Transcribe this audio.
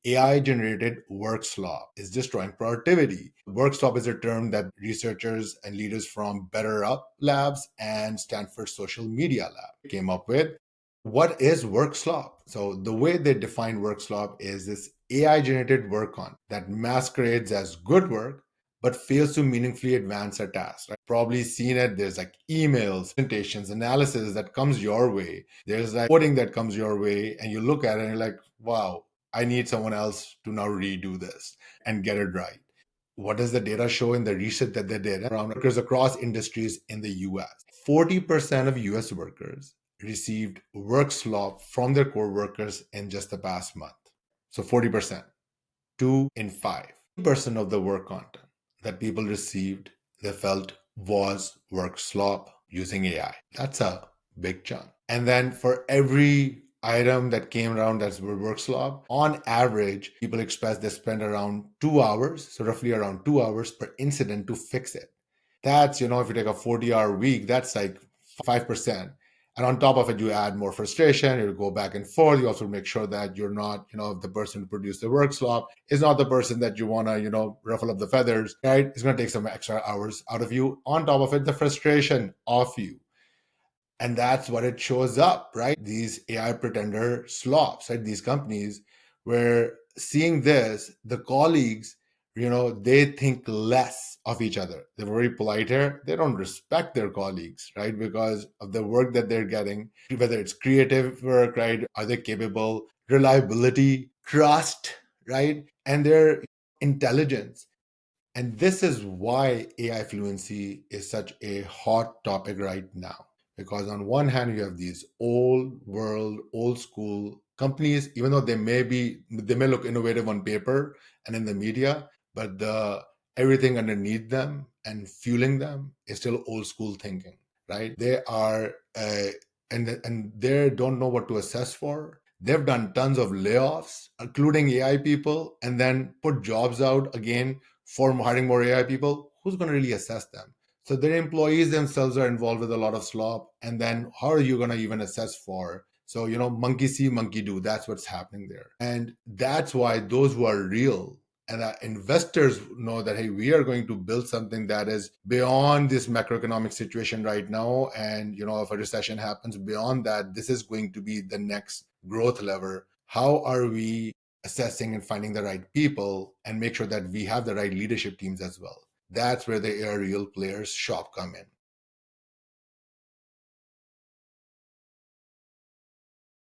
AI generated work slop is destroying productivity. Work slop is a term that researchers and leaders from Better Up Labs and Stanford Social Media Lab came up with. What is work slop? So, the way they define work slop is this AI generated work on that masquerades as good work but fails to meaningfully advance a task. Right? Probably seen it. There's like emails, presentations, analysis that comes your way. There's like coding that comes your way, and you look at it and you're like, wow, I need someone else to now redo this and get it right. What does the data show in the research that they did around workers across industries in the US? 40% of US workers received work slop from their core workers in just the past month. So 40%, 2 in 5. 40% of the work content that people received, they felt was work slop using AI. That's a big chunk. And then for every item that came around that's work slop, on average, people express they spend around 2 hours, so roughly around 2 hours per incident to fix it. That's, if you take a 40-hour week, that's like 5%. And on top of it, you add more frustration. You go back and forth. You also make sure that you're not, the person who produced the work slop is not the person that you want to, ruffle up the feathers, right? It's going to take some extra hours out of you. On top of it, the frustration of you. And that's what it shows up, right? These AI pretender slops, right? These companies where seeing this, the colleagues, they think less of each other. They're very polite here. They don't respect their colleagues, right? Because of the work that they're getting, whether it's creative work, right? Are they capable? Reliability, trust, right? And their intelligence. And this is why AI fluency is such a hot topic right now. Because on one hand, you have these old world, old school companies, even though they may look innovative on paper and in the media, but the everything underneath them and fueling them is still old school thinking, right? They are and they don't know what to assess for. They've done tons of layoffs, including AI people, and then put jobs out again for hiring more AI people. Who's going to really assess them? So their employees themselves are involved with a lot of slop. And then how are you going to even assess for? So, monkey see, monkey do. That's what's happening there. And that's why those who are real and investors know that, hey, we are going to build something that is beyond this macroeconomic situation right now. And, if a recession happens beyond that, this is going to be the next growth lever. How are we assessing and finding the right people and make sure that we have the right leadership teams as well? That's where the real players shop come in.